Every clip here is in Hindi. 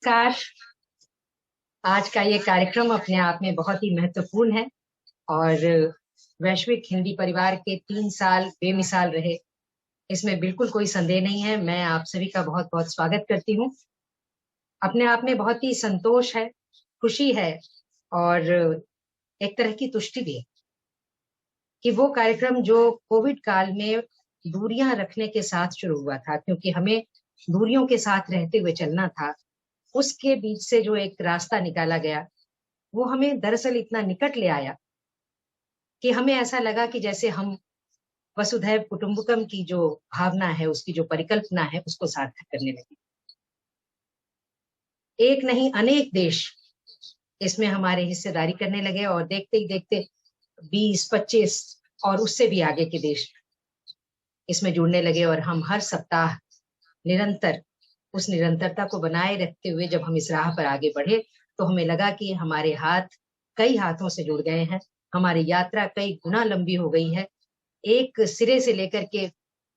नमस्कार। आज का ये कार्यक्रम अपने आप में बहुत ही महत्वपूर्ण है और वैश्विक हिंदी परिवार के 3 साल बेमिसाल रहे, इसमें बिल्कुल कोई संदेह नहीं है। मैं आप सभी का बहुत बहुत स्वागत करती हूँ। अपने आप में बहुत ही संतोष है, खुशी है और एक तरह की तुष्टि भी है कि वो कार्यक्रम जो कोविड काल में दूरियां रखने के साथ शुरू हुआ था, क्योंकि हमें दूरियों के साथ रहते हुए चलना था, उसके बीच से जो एक रास्ता निकाला गया, वो हमें दरअसल इतना निकट ले आया कि हमें ऐसा लगा कि जैसे हम वसुधैव कुटुंबकम की जो भावना है, उसकी जो परिकल्पना है, उसको सार्थक करने लगे। एक नहीं अनेक देश इसमें हमारे हिस्सेदारी करने लगे और देखते ही देखते 20, 25 और उससे भी आगे के देश इसमें जुड़ने लगे और हम हर सप्ताह निरंतर उस निरंतरता को बनाए रखते हुए जब हम इस राह पर आगे बढ़े, तो हमें लगा कि हमारे हाथ कई हाथों से जुड़ गए हैं, हमारी यात्रा कई गुना लंबी हो गई है। एक सिरे से लेकर के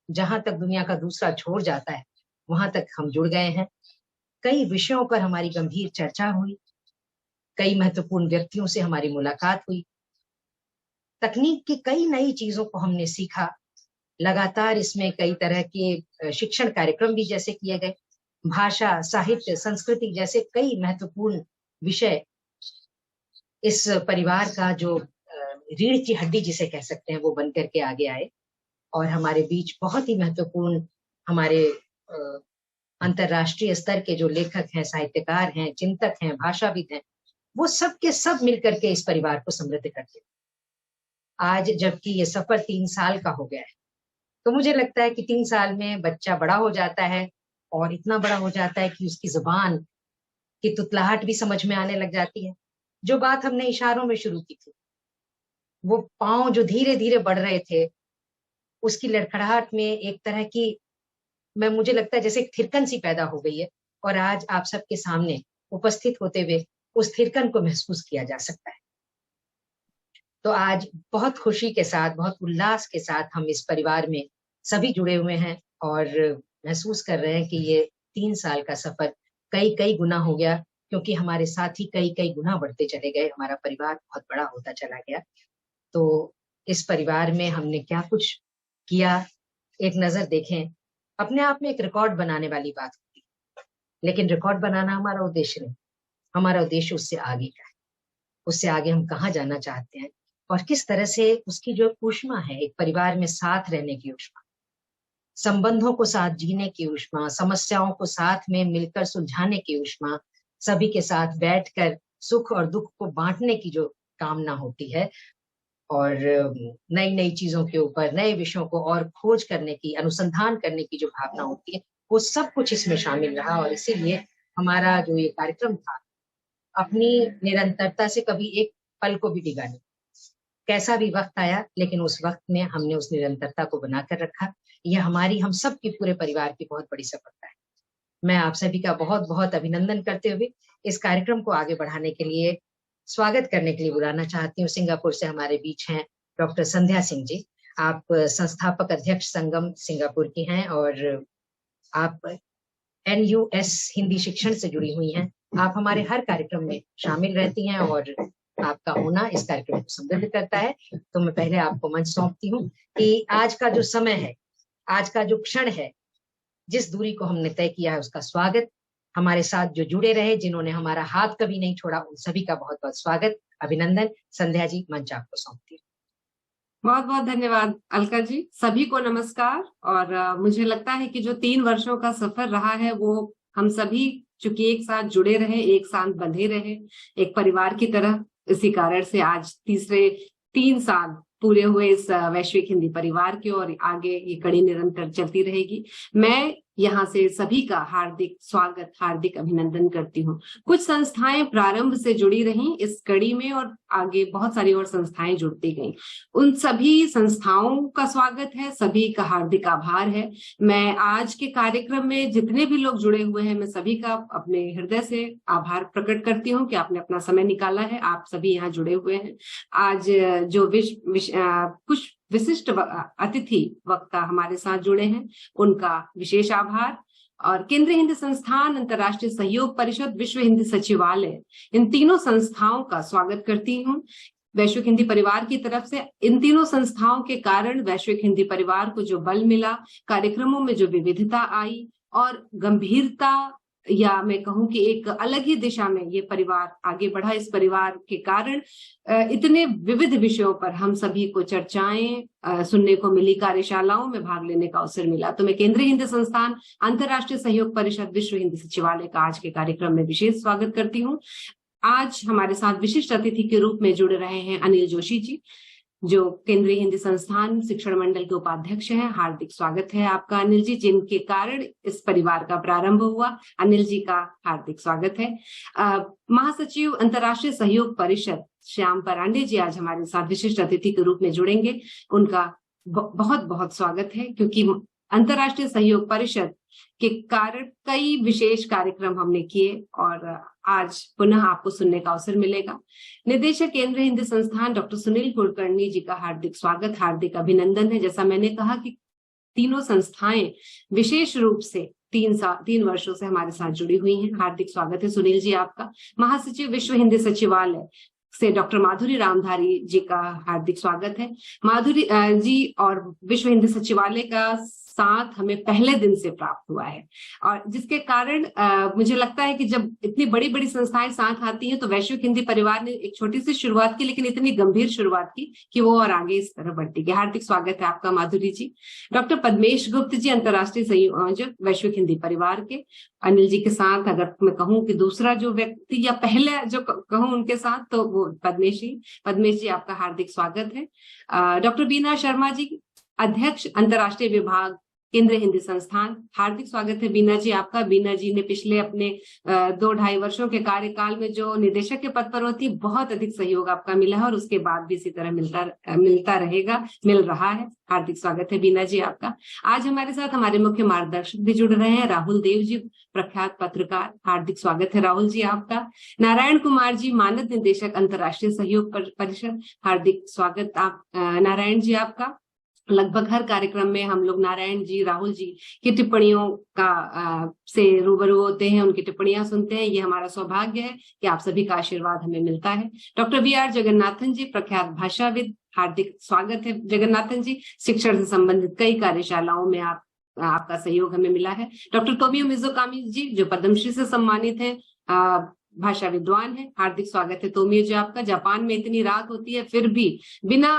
जहां तक दुनिया का दूसरा छोर जाता है, वहां तक हम जुड़ गए हैं। कई विषयों पर हमारी गंभीर चर्चा हुई, कई महत्वपूर्ण व्यक्तियों से हमारी मुलाकात हुई, तकनीक की कई नई चीजों को हमने सीखा। लगातार इसमें कई तरह के शिक्षण कार्यक्रम भी जैसे किए गए, भाषा, साहित्य, संस्कृति जैसे कई महत्वपूर्ण विषय इस परिवार का जो रीढ़ की हड्डी जिसे कह सकते हैं, वो बन करके आगे आए और हमारे बीच बहुत ही महत्वपूर्ण हमारे अंतर्राष्ट्रीय स्तर के जो लेखक हैं, साहित्यकार हैं, चिंतक हैं, भाषाविद हैं, वो सब के सब मिलकर के इस परिवार को समृद्ध करते हैं। आज जबकि ये सफर 3 साल का हो गया है, तो मुझे लगता है कि 3 साल में बच्चा बड़ा हो जाता है और इतना बड़ा हो जाता है कि उसकी जुबान की तुतलाहट भी समझ में आने लग जाती है। जो बात हमने इशारों में शुरू की थी, वो पाँव जो धीरे धीरे बढ़ रहे थे, उसकी लड़खड़ाहट में एक तरह की मुझे लगता है जैसे एक थिरकन सी पैदा हो गई है और आज आप सबके सामने उपस्थित होते हुए उस थिरकन को महसूस किया जा सकता है। तो आज बहुत खुशी के साथ, बहुत उल्लास के साथ हम इस परिवार में सभी जुड़े हुए हैं और महसूस कर रहे हैं कि ये 3 साल का सफर कई कई गुना हो गया, क्योंकि हमारे साथ ही कई कई गुना बढ़ते चले गए। हमारा परिवार बहुत बड़ा होता चला गया। तो इस परिवार में हमने क्या कुछ किया, एक नजर देखें। अपने आप में एक रिकॉर्ड बनाने वाली बात होती है, लेकिन रिकॉर्ड बनाना हमारा उद्देश्य नहीं। हमारा उद्देश्य उससे आगे का है। उससे आगे हम कहाँ जाना चाहते हैं और किस तरह से उसकी जो ऊष्मा है, एक परिवार में साथ रहने की ऊष्मा, संबंधों को साथ जीने की ऊष्मा, समस्याओं को साथ में मिलकर सुलझाने की ऊष्मा, सभी के साथ बैठकर सुख और दुख को बांटने की जो कामना होती है और नई नई चीजों के ऊपर, नए विषयों को और खोज करने की, अनुसंधान करने की जो भावना होती है, वो सब कुछ इसमें शामिल रहा। और इसीलिए हमारा जो ये कार्यक्रम था, अपनी निरंतरता से कभी एक पल को भी डिगा नहीं। कैसा भी वक्त आया, लेकिन उस वक्त में हमने उस निरंतरता को बनाकर रखा। यह हमारी, हम सब की, पूरे परिवार की बहुत बड़ी सफलता है। मैं आप सभी का बहुत बहुत अभिनंदन करते हुए इस कार्यक्रम को आगे बढ़ाने के लिए, स्वागत करने के लिए बुलाना चाहती हूँ। सिंगापुर से हमारे बीच हैं डॉक्टर संध्या सिंह जी। आप संस्थापक अध्यक्ष संगम सिंगापुर की हैं और आप NUS हिंदी शिक्षण से जुड़ी हुई हैं। आप हमारे हर कार्यक्रम में शामिल रहती हैं और आपका होना इस कार्यक्रम को समृद्ध करता है। तो मैं पहले आपको मंच सौंपती हूँ कि आज का जो समय है, आज का जो क्षण है, जिस दूरी को हमने तय किया है, उसका स्वागत। हमारे साथ जो जुड़े रहे, जिन्होंने हमारा हाथ कभी नहीं छोड़ा, उन सभी का बहुत बहुत स्वागत, अभिनंदन। संध्या जी, मंच आपको सौंपती हूँ। बहुत बहुत धन्यवाद अलका जी। सभी को नमस्कार। और मुझे लगता है कि जो 3 वर्षों का सफर रहा है, वो हम सभी चूंकि एक साथ जुड़े रहे, एक साथ बंधे रहे, एक परिवार की तरह, इसी कारण से आज तीसरे 3 साल पूरे हुए इस वैश्विक हिंदी परिवार के, और आगे ये कड़ी निरंतर चलती रहेगी। मैं यहाँ से सभी का हार्दिक स्वागत, हार्दिक अभिनंदन करती हूँ। कुछ संस्थाएं प्रारंभ से जुड़ी रहीं इस कड़ी में और आगे बहुत सारी और संस्थाएं जुड़ती गईं। उन सभी संस्थाओं का स्वागत है, सभी का हार्दिक आभार है। मैं आज के कार्यक्रम में जितने भी लोग जुड़े हुए हैं, मैं सभी का अपने हृदय से आभार प्रकट करती हूँ कि आपने अपना समय निकाला है, आप सभी यहाँ जुड़े हुए हैं। आज जो कुछ विशिष्ट अतिथि वक्ता हमारे साथ जुड़े हैं, उनका विशेष आभार। और केंद्रीय हिंदी संस्थान, अंतर्राष्ट्रीय सहयोग परिषद, विश्व हिंदी सचिवालय, इन तीनों संस्थाओं का स्वागत करती हूँ वैश्विक हिंदी परिवार की तरफ से। इन तीनों संस्थाओं के कारण वैश्विक हिंदी परिवार को जो बल मिला, कार्यक्रमों में जो विविधता आई और गंभीरता, या मैं कहूं कि एक अलग ही दिशा में ये परिवार आगे बढ़ा, इस परिवार के कारण इतने विविध विषयों पर हम सभी को चर्चाएं सुनने को मिली, कार्यशालाओं में भाग लेने का अवसर मिला। तो मैं केंद्रीय हिंदी संस्थान, अंतर्राष्ट्रीय सहयोग परिषद, विश्व हिंदी सचिवालय का आज के कार्यक्रम में विशेष स्वागत करती हूँ। आज हमारे साथ विशिष्ट अतिथि के रूप में जुड़ रहे हैं अनिल जोशी जी, जो केंद्रीय हिंदी संस्थान शिक्षण मंडल के उपाध्यक्ष हैं। हार्दिक स्वागत है आपका अनिल जी, जिनके कारण इस परिवार का प्रारंभ हुआ। अनिल जी का हार्दिक स्वागत है। महासचिव अंतर्राष्ट्रीय सहयोग परिषद श्याम परांडे जी आज हमारे साथ विशिष्ट अतिथि के रूप में जुड़ेंगे। उनका बहुत बहुत स्वागत है, क्योंकि अंतर्राष्ट्रीय सहयोग परिषद के कारण कई विशेष कार्यक्रम हमने किए और आज पुनः आपको सुनने का अवसर मिलेगा। निदेशक केंद्रीय हिंदी संस्थान डॉक्टर सुनील कुलकर्णी जी का हार्दिक स्वागत, हार्दिक अभिनंदन है। जैसा मैंने कहा कि तीनों संस्थाएं विशेष रूप से 3 वर्षों से हमारे साथ जुड़ी हुई हैं। हार्दिक स्वागत है सुनील जी आपका। महासचिव विश्व हिंदी सचिवालय से डॉक्टर माधुरी रामधारी जी का हार्दिक स्वागत है। माधुरी जी और विश्व हिंदी सचिवालय का साथ हमें पहले दिन से प्राप्त हुआ है, और जिसके कारण मुझे लगता है कि जब इतनी बड़ी बड़ी संस्थाएं साथ आती हैं तो वैश्विक हिंदी परिवार ने एक छोटी सी शुरुआत की, लेकिन इतनी गंभीर शुरुआत की कि वो और आगे इस तरह बढ़ती गई। हार्दिक स्वागत है आपका माधुरी जी। डॉक्टर पद्मेश गुप्त जी, अंतर्राष्ट्रीय संयोजक वैश्विक हिंदी परिवार के। अनिल जी के साथ अगर मैं कहूँ कि दूसरा जो व्यक्ति या पहले जो कहूँ उनके साथ, तो वो पद्मेश जी आपका हार्दिक स्वागत है। डॉक्टर बीना शर्मा जी, अध्यक्ष अंतर्राष्ट्रीय विभाग केंद्रीय हिंदी संस्थान, हार्दिक स्वागत है बीना जी आपका। बीना जी ने पिछले अपने 2-2.5 वर्षों के कार्यकाल में जो निदेशक के पद पर होती, बहुत अधिक सहयोग आपका मिला है और उसके बाद भी इसी तरह मिल रहा है। हार्दिक स्वागत है बीना जी आपका। आज हमारे साथ हमारे मुख्य मार्गदर्शक भी जुड़ रहे हैं, राहुल देव जी, प्रख्यात पत्रकार। हार्दिक स्वागत है राहुल जी आपका। नारायण कुमार जी, मानद निदेशक अंतर्राष्ट्रीय सहयोग परिषद, हार्दिक स्वागत आप नारायण जी आपका। लगभग हर कार्यक्रम में हम लोग नारायण जी, राहुल जी की टिप्पणियों का से रूबरू होते हैं, उनकी टिप्पणियां सुनते हैं। ये हमारा सौभाग्य है कि आप सभी का आशीर्वाद हमें मिलता है। Doctor VR. जगन्नाथन जी, प्रख्यात भाषाविद, हार्दिक स्वागत है जगन्नाथन जी। शिक्षण से संबंधित कई कार्यशालाओं में आपका सहयोग हमें मिला है। डॉक्टर टोमियो मिज़ोकामी जी, जो पद्मश्री से सम्मानित है, भाषा विद्वान है, हार्दिक स्वागत है तोमियो जी आपका। जापान में इतनी रात होती है, फिर भी बिना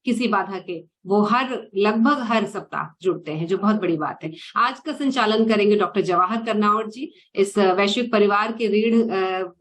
किसी बाधा के वो लगभग हर सप्ताह जुड़ते हैं, जो बहुत बड़ी बात है। आज का संचालन करेंगे डॉक्टर जवाहर कर्नावट जी। इस वैश्विक परिवार के रीढ़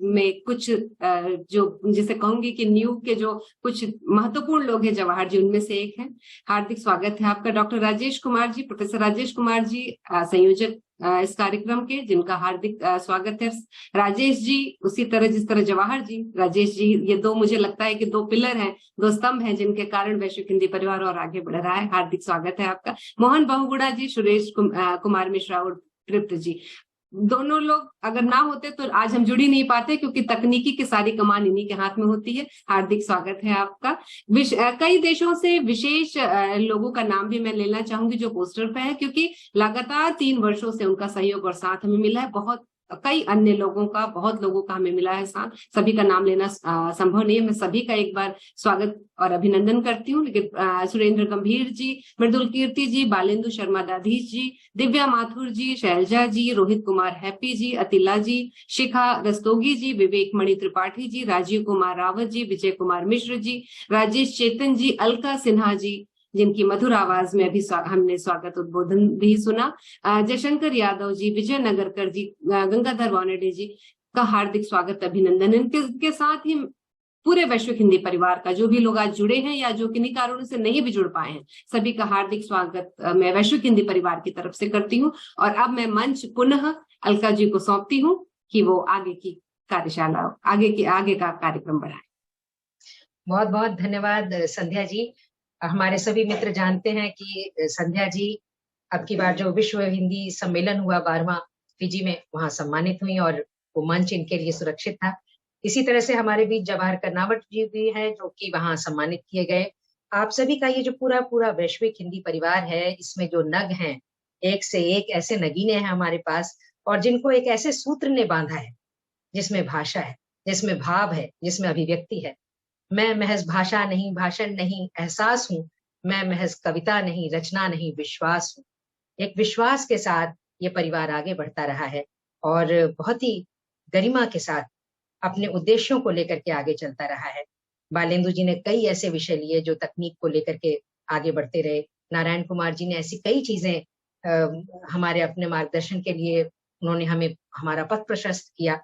में कुछ जो जिसे कहूंगी कि न्यू के जो कुछ महत्वपूर्ण लोग हैं, जवाहर जी उनमें से एक है। हार्दिक स्वागत है आपका। डॉक्टर राजेश कुमार जी, प्रोफेसर राजेश कुमार जी, संयोजक इस कार्यक्रम के, जिनका हार्दिक स्वागत है। राजेश जी, उसी तरह जिस तरह जवाहर जी, राजेश जी, ये दो मुझे लगता है कि 2 पिलर हैं, 2 स्तंभ हैं, जिनके कारण वैश्विक हिंदी परिवार और आगे बढ़ रहा है। हार्दिक स्वागत है आपका। मोहन बहुगुणा जी, सुरेश कुमार मिश्रा और तृप्त जी, दोनों लोग अगर ना होते तो आज हम जुड़ ही नहीं पाते, क्योंकि तकनीकी की सारी कमान इन्हीं के हाथ में होती है। हार्दिक स्वागत है आपका। कई देशों से विशेष लोगों का नाम भी मैं लेना चाहूंगी जो पोस्टर पे है, क्योंकि लगातार 3 वर्षों से उनका सहयोग और साथ हमें मिला है। कई अन्य लोगों का, बहुत लोगों का हमें मिला है साथ, सभी का नाम लेना संभव नहीं है। मैं सभी का एक बार स्वागत और अभिनंदन करती हूँ, लेकिन सुरेंद्र गंभीर जी, मृदुल कीर्ति जी, बालेंदु शर्मा दाधीश जी, दिव्या माथुर जी, शैलजा जी, रोहित कुमार हैप्पी जी, अतिला जी, शिखा रस्तोगी जी, विवेक मणि त्रिपाठी जी, राजीव कुमार रावत जी, विजय कुमार मिश्र जी, राजेश चेतन जी, अलका सिन्हा जी, जिनकी मधुर आवाज में अभी हमने स्वागत उद्बोधन भी सुना, जयशंकर यादव जी, विजय नगरकर जी, गंगाधर वानेडे जी का हार्दिक स्वागत अभिनंदन। इनके साथ ही पूरे वैश्विक हिंदी परिवार का जो भी लोग आज जुड़े हैं या जो किन्हीं कारणों से नहीं भी जुड़ पाए हैं, सभी का हार्दिक स्वागत मैं वैश्विक हिंदी परिवार की तरफ से करती हूँ। और अब मैं मंच पुनः अलका जी को सौंपती हूँ कि वो आगे की कार्यशाला, आगे का कार्यक्रम बढ़ाए। बहुत बहुत धन्यवाद संध्या जी। हमारे सभी मित्र जानते हैं कि संध्या जी अब की बार जो विश्व हिंदी सम्मेलन हुआ 12वां फिजी में, वहां सम्मानित हुई और वो मंच इनके लिए सुरक्षित था। इसी तरह से हमारे बीच जवाहर कर्नावट जी भी है, जो कि वहां सम्मानित किए गए। आप सभी का ये जो पूरा वैश्विक हिंदी परिवार है, इसमें जो नग हैं एक से एक ऐसे नगीने हैं हमारे पास, और जिनको एक ऐसे सूत्र ने बांधा है जिसमें भाषा है, जिसमें भाव है, जिसमें अभिव्यक्ति है। मैं महज भाषा नहीं, भाषण नहीं, एहसास हूँ। मैं महज कविता नहीं, रचना नहीं, विश्वास हूँ। एक विश्वास के साथ ये परिवार आगे बढ़ता रहा है और बहुत ही गरिमा के साथ अपने उद्देश्यों को लेकर के आगे चलता रहा है। बालेंदु जी ने कई ऐसे विषय लिए जो तकनीक को लेकर के आगे बढ़ते रहे। नारायण कुमार जी ने ऐसी कई चीजें हमारे अपने मार्गदर्शन के लिए उन्होंने हमें हमारा पथ प्रशस्त किया।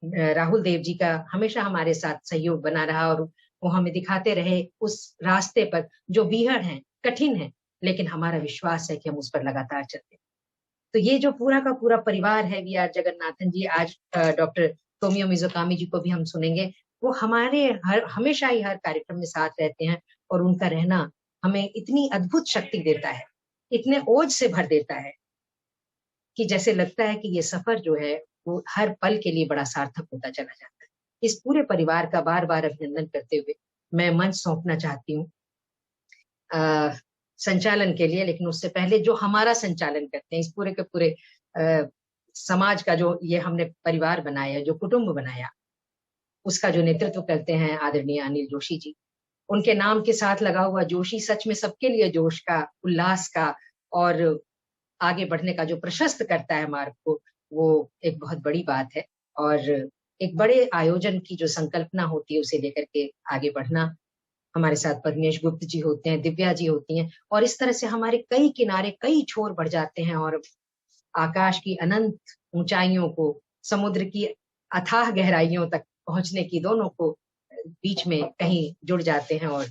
राहुल देव जी का हमेशा हमारे साथ सहयोग बना रहा और वो हमें दिखाते रहे उस रास्ते पर जो बीहड़ है, कठिन है, लेकिन हमारा विश्वास है कि हम उस पर लगातार चलते हैं। तो ये जो पूरा का पूरा परिवार है वी आर जगन्नाथन जी, आज डॉक्टर टोमियो मिज़ोकामी जी को भी हम सुनेंगे। वो हमारे हमेशा ही हर कार्यक्रम में साथ रहते हैं और उनका रहना हमें इतनी अद्भुत शक्ति देता है, इतने ओज से भर देता है कि जैसे लगता है कि ये सफर जो है वो हर पल के लिए बड़ा सार्थक होता चला जाता है। इस पूरे परिवार का बार-बार अभिनंदन करते हुए मैं मंच सौंपना चाहती हूँ संचालन के लिए, लेकिन उससे पहले जो हमारा संचालन करते हैं इस पूरे के पूरे समाज का जो ये हमने परिवार बनाया, जो कुटुंब बनाया, उसका जो नेतृत्व करते हैं आदरणीय अनिल जोशी जी। उनके नाम के साथ लगा हुआ जोशी सच में सबके लिए जोश का, उल्लास का और आगे बढ़ने का जो प्रशस्त करता है मार्ग को, वो एक बहुत बड़ी बात है। और एक बड़े आयोजन की जो संकल्पना होती है उसे लेकर के आगे बढ़ना। हमारे साथ पद्मेश गुप्त जी होते हैं, दिव्या जी होती हैं और इस तरह से हमारे कई किनारे, कई छोर बढ़ जाते हैं और आकाश की अनंत ऊंचाइयों को, समुद्र की अथाह गहराइयों तक पहुंचने की दोनों को बीच में कहीं जुड़ जाते हैं और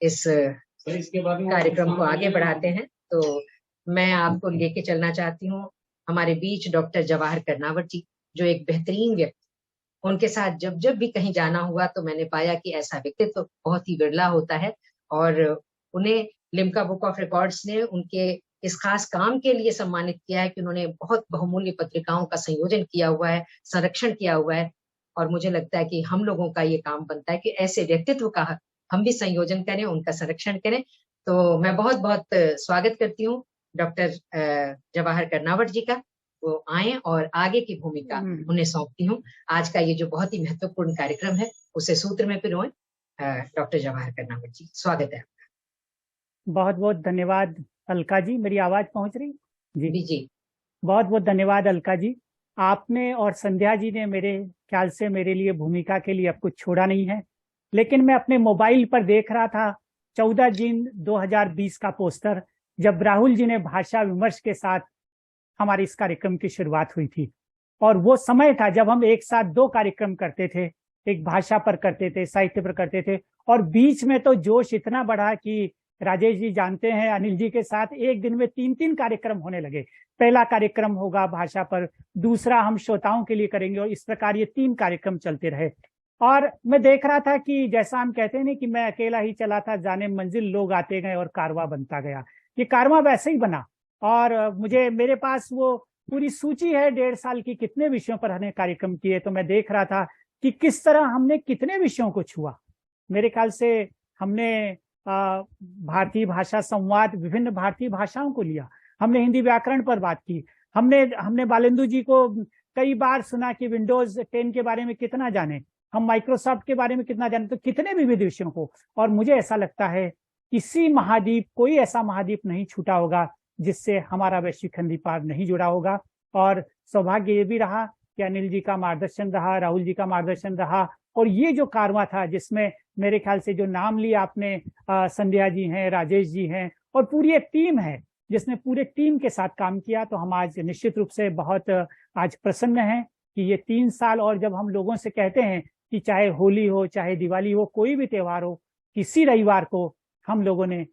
इस कार्यक्रम को आगे बढ़ाते हैं। तो मैं आपको लेके चलना चाहती हूँ हमारे बीच डॉक्टर जवाहर कर्नावत जी, जो एक बेहतरीन व्यक्ति, उनके साथ जब जब भी कहीं जाना हुआ तो मैंने पाया कि ऐसा व्यक्तित्व तो बहुत ही विरला होता है और उन्हें लिम्का बुक ऑफ रिकॉर्ड्स ने उनके इस खास काम के लिए सम्मानित किया है कि उन्होंने बहुत बहुमूल्य पत्रिकाओं का संयोजन किया हुआ है, संरक्षण किया हुआ है। और मुझे लगता है कि हम लोगों का ये काम बनता है कि ऐसे व्यक्तित्व का हम भी संयोजन करें, उनका संरक्षण करें। तो मैं बहुत बहुत स्वागत करती हूँ डॉक्टर जवाहर कर्नावत जी का। वो आए और आगे की भूमिका उन्हें सौंपती हूँ। आज का ये जो बहुत ही महत्वपूर्ण कार्यक्रम है उसे सूत्र में पिरोएं। डॉक्टर जवाहर कर्नावत जी, स्वागत है। बहुत बहुत धन्यवाद अलका जी। मेरी आवाज पहुंच रही? जी जी। बहुत बहुत धन्यवाद अलका जी। आपने और संध्या जी ने मेरे ख्याल से मेरे लिए भूमिका के लिए अब कुछ छोड़ा नहीं है, लेकिन मैं अपने मोबाइल पर देख रहा था 14 जून 2020 का पोस्टर, जब राहुल जी ने भाषा विमर्श के साथ हमारे इस कार्यक्रम की शुरुआत हुई थी। और वो समय था जब हम एक साथ 2 कार्यक्रम करते थे, एक भाषा पर करते थे, साहित्य पर करते थे, और बीच में तो जोश इतना बढ़ा कि राजेश जी जानते हैं, अनिल जी के साथ एक दिन में 3-3 कार्यक्रम होने लगे। पहला कार्यक्रम होगा भाषा पर, दूसरा हम श्रोताओं के लिए करेंगे, और इस प्रकार ये 3 कार्यक्रम चलते रहे। और मैं देख रहा था कि जैसा हम कहते हैं ना कि मैं अकेला ही चला था जाने मंजिल, लोग आते गए और कारवां बनता गया। ये कारवां वैसे ही बना और मेरे पास वो पूरी सूची है 1.5 साल की, कितने विषयों पर हमने कार्यक्रम किए। तो मैं देख रहा था कि किस तरह हमने कितने विषयों को छुआ। मेरे ख्याल से हमने भारतीय भाषा संवाद, विभिन्न भारतीय भाषाओं को लिया, हमने हिंदी व्याकरण पर बात की, हमने बालेंदु जी को कई बार सुना कि विंडोज 10 के बारे में कितना जाने, हम माइक्रोसॉफ्ट के बारे में कितना जाने, तो कितने विविध विषयों को। और मुझे ऐसा लगता है किसी महाद्वीप, कोई ऐसा महाद्वीप नहीं छूटा होगा जिससे हमारा वैश्विक हिंदी पार नहीं जुड़ा होगा। और सौभाग्य ये भी रहा कि अनिल जी का मार्गदर्शन रहा, राहुल जी का मार्गदर्शन रहा, और ये जो कारवां था जिसमें मेरे ख्याल से जो नाम लिया आपने, संध्या जी हैं, राजेश जी हैं, और पूरी एक टीम है जिसने पूरे टीम के साथ काम किया। तो हम आज निश्चित रूप से बहुत आज प्रसन्न हैं कि ये 3 साल, और जब हम लोगों से कहते हैं कि चाहे होली हो, चाहे दिवाली हो, कोई भी त्योहार हो, किसी रविवार को हम लोगों ने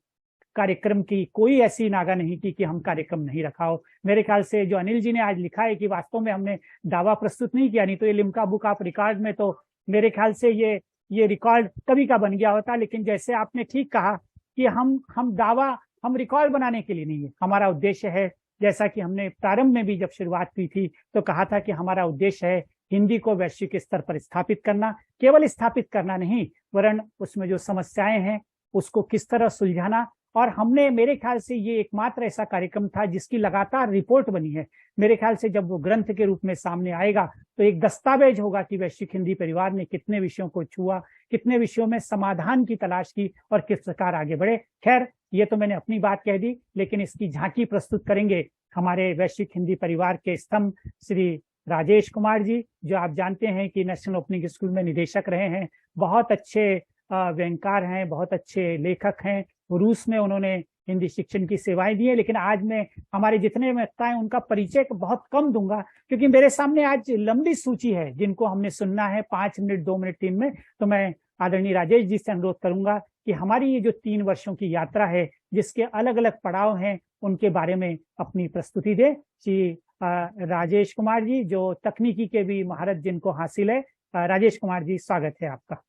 कार्यक्रम की कोई ऐसी नागा नहीं की कि हम कार्यक्रम नहीं रखा हो। मेरे ख्याल से जो अनिल जी ने आज लिखा है कि वास्तव में हमने दावा प्रस्तुत नहीं किया, नहीं तो ये लिम्का बुक ऑफ रिकॉर्ड में तो मेरे ख्याल से ये रिकॉर्ड कभी का बन गया होता। लेकिन जैसे आपने ठीक कहा कि हम दावा, हम रिकॉर्ड बनाने के लिए नहीं है, हमारा उद्देश्य है, जैसा कि हमने प्रारंभ में भी जब शुरुआत की थी तो कहा था कि हमारा उद्देश्य है हिंदी को वैश्विक स्तर पर स्थापित करना। केवल स्थापित करना नहीं, वरन उसमें जो समस्याएं हैं उसको किस तरह सुलझाना और हमने, मेरे ख्याल से ये एकमात्र ऐसा कार्यक्रम था जिसकी लगातार रिपोर्ट बनी है। मेरे ख्याल से जब वो ग्रंथ के रूप में सामने आएगा तो एक दस्तावेज होगा कि वैश्विक हिंदी परिवार ने कितने विषयों को छुआ, कितने विषयों में समाधान की तलाश की और किस प्रकार आगे बढ़े। खैर, ये तो मैंने अपनी बात कह दी, लेकिन इसकी झांकी प्रस्तुत करेंगे हमारे वैश्विक हिंदी परिवार के स्तंभ श्री राजेश कुमार जी, जो आप जानते हैं कि नेशनल ओपनिंग स्कूल में निदेशक रहे हैं, बहुत अच्छे व्यंगकार हैं, बहुत अच्छे लेखक हैं। रूस में उन्होंने हिंदी शिक्षण की सेवाएं दी है। लेकिन आज मैं हमारे जितने वक्ता हैं उनका परिचय बहुत कम दूंगा, क्योंकि मेरे सामने आज लंबी सूची है जिनको हमने सुनना है 5 मिनट, 2 मिनट, 3 मिनट। तो मैं आदरणीय राजेश जी से अनुरोध करूंगा कि हमारी ये जो 3 वर्षों की यात्रा है, जिसके अलग अलग पड़ाव हैं, उनके बारे में अपनी प्रस्तुति दे। श्री राजेश कुमार जी, जो तकनीकी के भी महारत जिनको हासिल है। राजेश कुमार जी, स्वागत है आपका।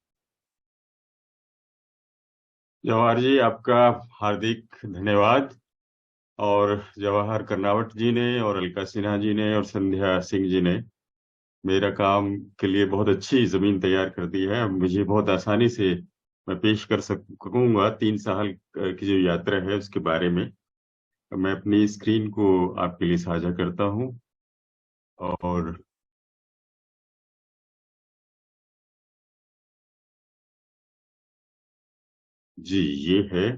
जवाहर जी, आपका हार्दिक धन्यवाद। और जवाहर कर्नावट जी ने और अलका सिन्हा जी ने और संध्या सिंह जी ने मेरा काम के लिए बहुत अच्छी जमीन तैयार कर दी है। अब मुझे बहुत आसानी से मैं पेश कर सकूंगा 3 साल की जो यात्रा है उसके बारे में। मैं अपनी स्क्रीन को आपके लिए साझा करता हूं और जी, ये है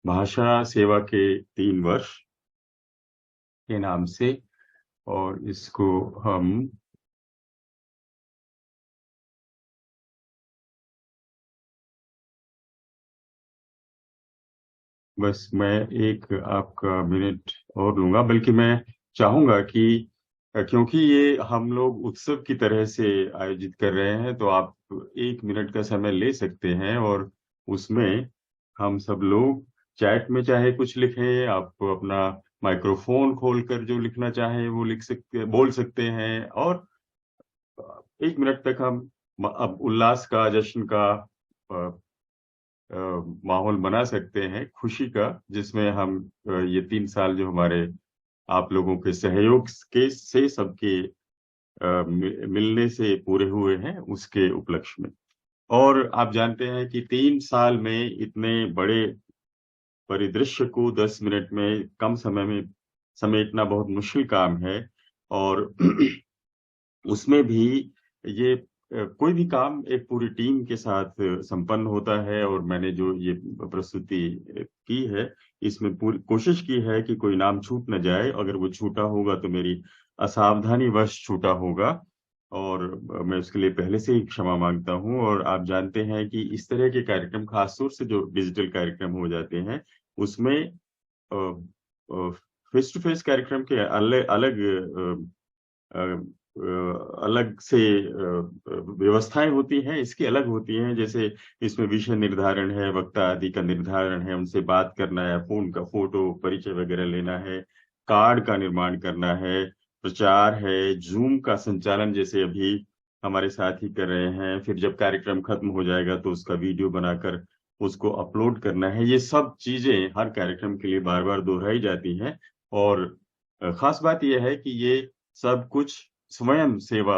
भाषा सेवा के 3 वर्ष के नाम से, और इसको हम बस मैं एक आपका मिनट और लूंगा, बल्कि मैं चाहूंगा कि क्योंकि ये हम लोग उत्सव की तरह से आयोजित कर रहे हैं, तो आप 1 मिनट का समय ले सकते हैं और उसमें हम सब लोग चैट में चाहे कुछ लिखें, आप अपना माइक्रोफोन खोलकर जो लिखना चाहें वो लिख सकते, बोल सकते हैं। और 1 मिनट तक हम अब उल्लास का, जश्न का माहौल बना सकते हैं, खुशी का, जिसमें हम ये 3 साल जो हमारे आप लोगों के सहयोग के से सबके मिलने से पूरे हुए हैं, उसके उपलक्ष्य में। और आप जानते हैं कि 3 साल में इतने बड़े परिदृश्य को 10 मिनट में, कम समय में समेटना बहुत मुश्किल काम है। और उसमें भी ये कोई भी काम एक पूरी टीम के साथ संपन्न होता है। और मैंने जो ये प्रस्तुति की है, इसमें पूरी कोशिश की है कि कोई नाम छूट न जाए। अगर वो छूटा होगा तो मेरी असावधानी वश छूटा होगा, और मैं उसके लिए पहले से ही क्षमा मांगता हूं। और आप जानते हैं कि इस तरह के कार्यक्रम, खासतौर से जो डिजिटल कार्यक्रम हो जाते हैं, उसमें फेस टू फेस कार्यक्रम के अलग से व्यवस्थाएं होती हैं, इसकी अलग होती हैं। जैसे इसमें विषय निर्धारण है, वक्ता आदि का निर्धारण है, उनसे बात करना है, फोन का फोटो परिचय वगैरह लेना है, कार्ड का निर्माण करना है, प्रचार है, जूम का संचालन जैसे अभी हमारे साथ ही कर रहे हैं। फिर जब कार्यक्रम खत्म हो जाएगा तो उसका वीडियो बनाकर उसको अपलोड करना है। ये सब चीजें हर कार्यक्रम के लिए बार बार दोहराई जाती हैं। और खास बात यह है कि ये सब कुछ स्वयं सेवा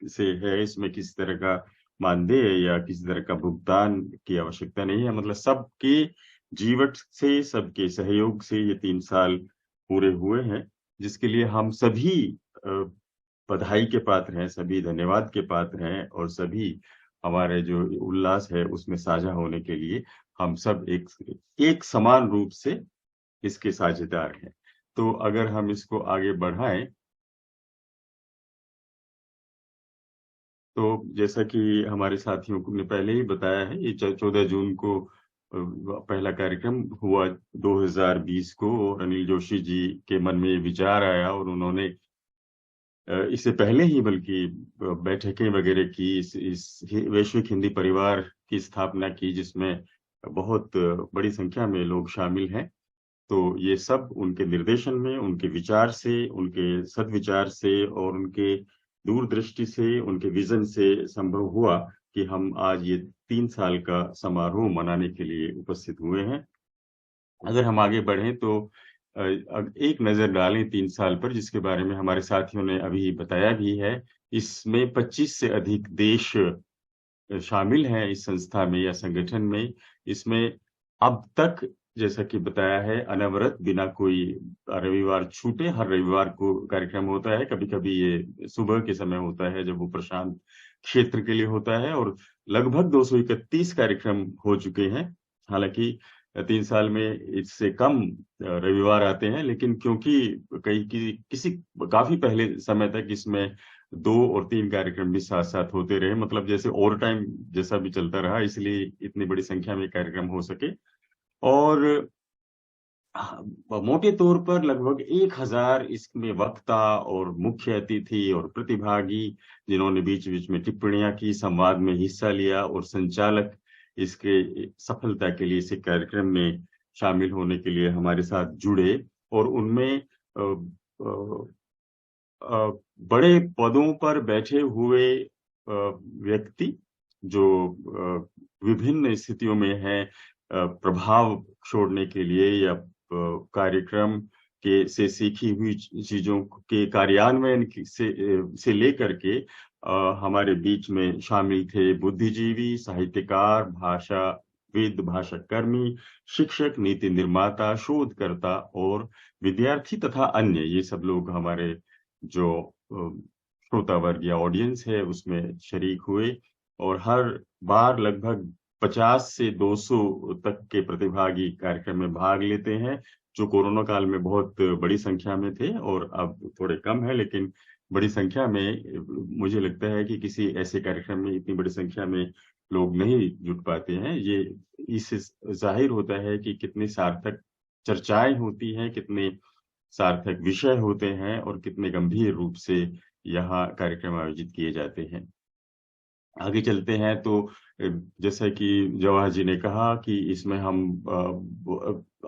से है, इसमें किसी तरह का मानदेय या किसी तरह का भुगतान की आवश्यकता नहीं है। मतलब सबके जीवट से, सबके सहयोग से ये 3 साल पूरे हुए हैं, जिसके लिए हम सभी बधाई के पात्र हैं, सभी धन्यवाद के पात्र हैं, और सभी हमारे जो उल्लास है उसमें साझा होने के लिए हम सब एक समान रूप से इसके साझेदार हैं। तो अगर हम इसको आगे बढ़ाएं, तो जैसा कि हमारे साथियों ने पहले ही बताया है, ये 14 जून को पहला कार्यक्रम हुआ 2020 को। और अनिल जोशी जी के मन में ये विचार आया, और उन्होंने इससे पहले ही बल्कि बैठकें वगैरह की, इस वैश्विक हिंदी परिवार की स्थापना की, जिसमें बहुत बड़ी संख्या में लोग शामिल हैं। तो ये सब उनके निर्देशन में, उनके विचार से, उनके सद्विचार से और उनके दूरदृष्टि से, उनके विजन से संभव हुआ कि हम आज ये 3 साल का समारोह मनाने के लिए उपस्थित हुए हैं। अगर हम आगे बढ़ें तो एक नजर डालें 3 साल पर, जिसके बारे में हमारे साथियों ने अभी बताया भी है। इसमें 25 से अधिक देश शामिल हैं इस संस्था में या संगठन में, इसमें अब तक जैसा कि बताया है अनवरत बिना कोई रविवार छूटे हर रविवार को कार्यक्रम होता है। कभी-कभी ये सुबह के समय होता है जब वो प्रशांत क्षेत्र के लिए होता है, और लगभग 231 कार्यक्रम हो चुके हैं। हालांकि 3 साल में इससे कम रविवार आते हैं, लेकिन क्योंकि किसी काफी पहले समय तक इसमें 2 और 3 कार्यक्रम भी साथ-साथ होते रहे, मतलब जैसे ओवर टाइम जैसा भी चलता रहा, इसलिए इतनी बड़ी संख्या में कार्यक्रम हो सके। और मोटे तौर पर लगभग 1000 इसमें वक्ता और मुख्य अतिथि और प्रतिभागी जिन्होंने बीच-बीच में टिप्पणियां की, संवाद में हिस्सा लिया, और संचालक इसके सफलता के लिए इस कार्यक्रम में शामिल होने के लिए हमारे साथ जुड़े, और उनमें बड़े पदों पर बैठे हुए व्यक्ति जो विभिन्न स्थितियों में हैं, प्रभाव छोड़ने के लिए या कार्यक्रम से सीखी हुई चीजों के कार्यान्वयन से लेकर के हमारे बीच में शामिल थे बुद्धिजीवी, साहित्यकार, भाषाविद, भाषाकर्मी, शिक्षक, नीति निर्माता, शोधकर्ता और विद्यार्थी तथा अन्य। ये सब लोग हमारे जो श्रोता वर्ग या ऑडियंस है उसमें शरीक हुए, और हर बार लगभग 50 से 200 तक के प्रतिभागी कार्यक्रम में भाग लेते हैं, जो कोरोना काल में बहुत बड़ी संख्या में थे और अब थोड़े कम है, लेकिन बड़ी संख्या में मुझे लगता है कि किसी ऐसे कार्यक्रम में इतनी बड़ी संख्या में लोग नहीं जुट पाते हैं। ये इससे जाहिर होता है कि कितनी सार्थक चर्चाएं होती हैं, कितने सार्थक विषय होते हैं और कितने गंभीर रूप से यहाँ कार्यक्रम आयोजित किए जाते हैं। आगे चलते हैं तो जैसा कि जवाहर जी ने कहा कि इसमें हम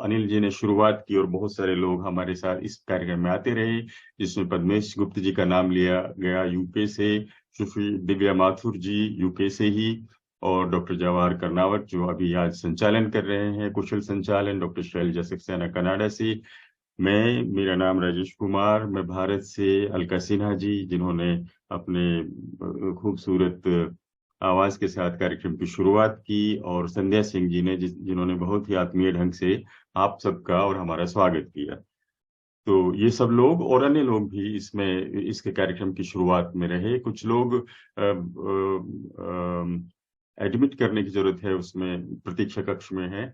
अनिल जी ने शुरुआत की और बहुत सारे लोग हमारे साथ इस कार्यक्रम में आते रहे, जिसमें पद्मेश गुप्त जी का नाम लिया गया यूके से, सुश्री दिव्या माथुर जी यूके से ही, और डॉक्टर जवाहर कर्नावत जो अभी आज संचालन कर रहे हैं, कुशल संचालन, डॉक्टर शैलजा सक्सेना कनाडा से, मेरा नाम राजेश कुमार, मैं भारत से, अलका सिन्हा जी जिन्होंने अपने खूबसूरत आवाज के साथ कार्यक्रम की शुरुआत की, और संध्या सिंह जी ने जिन्होंने बहुत ही आत्मीय ढंग से आप सबका और हमारा स्वागत किया। तो ये सब लोग और अन्य लोग भी इसके कार्यक्रम की शुरुआत में रहे। कुछ लोग एडमिट करने की जरूरत है, उसमें प्रतीक्षा कक्ष में है,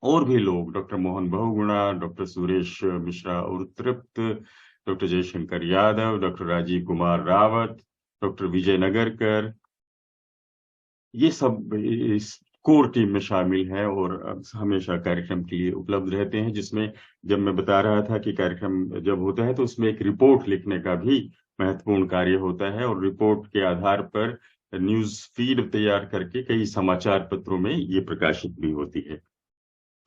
और भी लोग डॉक्टर मोहन बहुगुणा, डॉक्टर सुरेश मिश्रा और तृप्त, doctor Jaishankar Yadav, doctor Rajeev Kumar Rawat, doctor Vijay Nagarkar, ये सब इस कोर टीम में शामिल हैं और हमेशा कार्यक्रम के लिए उपलब्ध रहते हैं। जिसमें जब मैं बता रहा था कि कार्यक्रम जब होता है तो उसमें एक रिपोर्ट लिखने का भी महत्वपूर्ण कार्य होता है, और रिपोर्ट के आधार पर न्यूज फीड तैयार करके कई समाचार पत्रों में ये प्रकाशित भी होती है।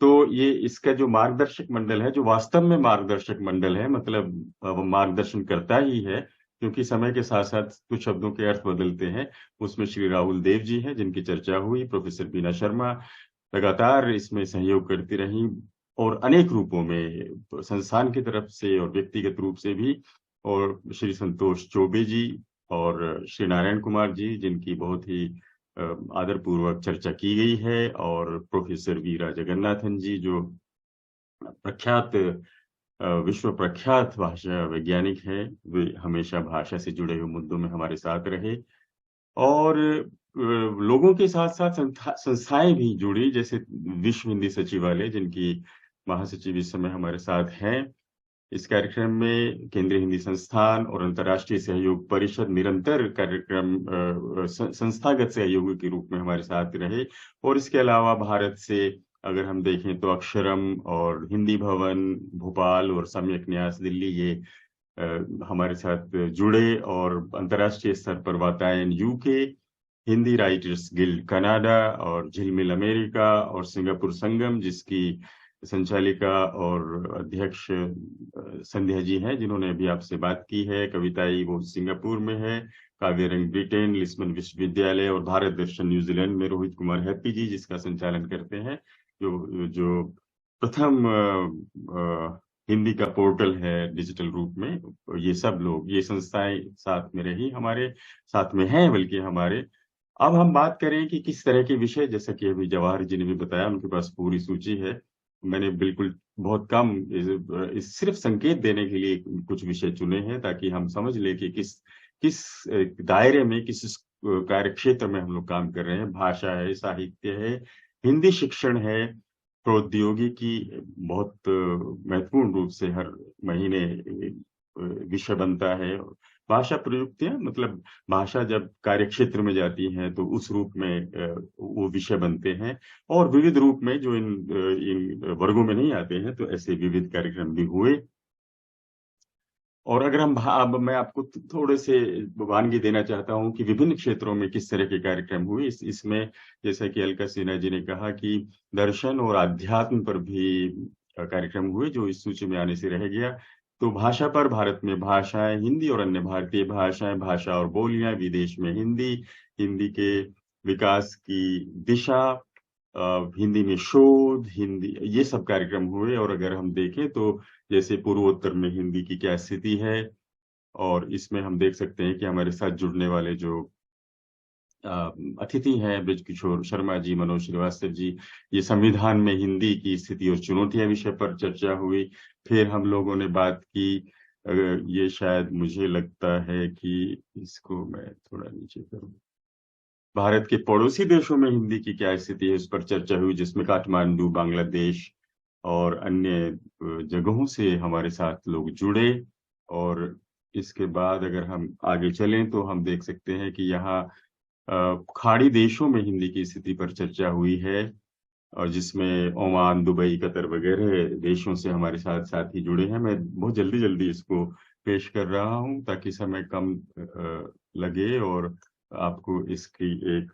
तो ये इसका जो मार्गदर्शक मंडल है, जो वास्तव में मार्गदर्शक मंडल है, मतलब वो मार्गदर्शन करता ही है, क्योंकि समय के साथ साथ कुछ शब्दों के अर्थ बदलते हैं। उसमें श्री राहुल देव जी हैं जिनकी चर्चा हुई, प्रोफेसर बीना शर्मा लगातार इसमें सहयोग करती रही, और अनेक रूपों में संस्थान की तरफ से और व्यक्तिगत रूप से भी, और श्री संतोष चौबे जी और श्री नारायण कुमार जी जिनकी बहुत ही आदरपूर्वक चर्चा की गई है, और प्रोफेसर वीरा जगन्नाथन जी जो विश्व प्रख्यात भाषा वैज्ञानिक है, वे हमेशा भाषा से जुड़े हुए मुद्दों में हमारे साथ रहे, और लोगों के साथ साथ संस्थाएं भी जुड़ी, जैसे विश्व हिंदी सचिवालय जिनकी महासचिव इस समय हमारे साथ हैं। इस कार्यक्रम में केंद्रीय हिंदी संस्थान और अंतर्राष्ट्रीय सहयोग परिषद निरंतर कार्यक्रम संस्थागत सहयोगी के रूप में हमारे साथ रहे, और इसके अलावा भारत से अगर हम देखें तो अक्षरम और हिंदी भवन भोपाल और सम्यक न्यास दिल्ली ये हमारे साथ जुड़े, और अंतर्राष्ट्रीय स्तर पर Vatayan UK, Hindi writers guild Canada और झिलमिल अमेरिका, और सिंगापुर संगम जिसकी संचालिका और अध्यक्ष संध्या जी हैं जिन्होंने अभी आपसे बात की है, कविताई वो सिंगापुर में है, काव्यरंग ब्रिटेन, लिस्बन विश्वविद्यालय, और भारत दर्शन न्यूजीलैंड में रोहित कुमार हैप्पी जी जिसका संचालन करते हैं, जो प्रथम हिंदी का पोर्टल है डिजिटल रूप में, ये सब लोग, ये संस्थाएं साथ में रही, हमारे साथ में हैं बल्कि हमारे। अब हम बात करें कि किस तरह के विषय, जैसा कि अभी जवाहर जी ने भी बताया, उनके पास पूरी सूची है। मैंने बिल्कुल बहुत कम सिर्फ संकेत देने के लिए कुछ विषय चुने हैं, ताकि हम समझ ले कि किस किस दायरे में, किस कार्य क्षेत्र में हम लोग काम कर रहे हैं। भाषा है, साहित्य है, हिंदी शिक्षण है, प्रौद्योगिकी बहुत महत्वपूर्ण रूप से हर महीने विषय बनता है। भाषा प्रयुक्तियां, मतलब भाषा जब कार्यक्षेत्र में जाती हैं तो उस रूप में वो विषय बनते हैं, और विविध रूप में जो इन वर्गों में नहीं आते हैं, तो ऐसे विविध कार्यक्रम भी हुए। और अगर हम अब मैं आपको थोड़े से वानगी देना चाहता हूं कि विभिन्न क्षेत्रों में किस तरह के कार्यक्रम हुए। इसमें जैसा कि अलका सिन्हा जी ने कहा कि दर्शन और अध्यात्म पर भी कार्यक्रम हुए, जो इस सूची में आने से रह गया। तो भाषा पर, भारत में भाषाएं, हिंदी और अन्य भारतीय भाषाएं, भाषा और बोलियां, विदेश में हिंदी, हिंदी के विकास की दिशा, हिंदी में शोध, हिंदी, ये सब कार्यक्रम हुए। और अगर हम देखें तो जैसे पूर्वोत्तर में हिंदी की क्या स्थिति है, और इसमें हम देख सकते हैं कि हमारे साथ जुड़ने वाले जो अतिथि हैं, ब्रजकिशोर शर्मा जी, मनोज श्रीवास्तव जी, ये संविधान में हिंदी की स्थिति और चुनौतियां विषय पर चर्चा हुई। फिर हम लोगों ने बात की, ये शायद मुझे लगता है कि इसको मैं थोड़ा नीचे करूं, भारत के पड़ोसी देशों में हिंदी की क्या स्थिति है, इस पर चर्चा हुई, जिसमें काठमांडू, बांग्लादेश और अन्य जगहों से हमारे साथ लोग जुड़े। और इसके बाद अगर हम आगे चलें तो हम देख सकते हैं कि यहाँ खाड़ी देशों में हिंदी की स्थिति पर चर्चा हुई है, और जिसमें ओमान, दुबई, कतर वगैरह देशों से हमारे साथ साथी जुड़े हैं। मैं बहुत जल्दी जल्दी इसको पेश कर रहा हूँ ताकि समय कम लगे और आपको इसकी एक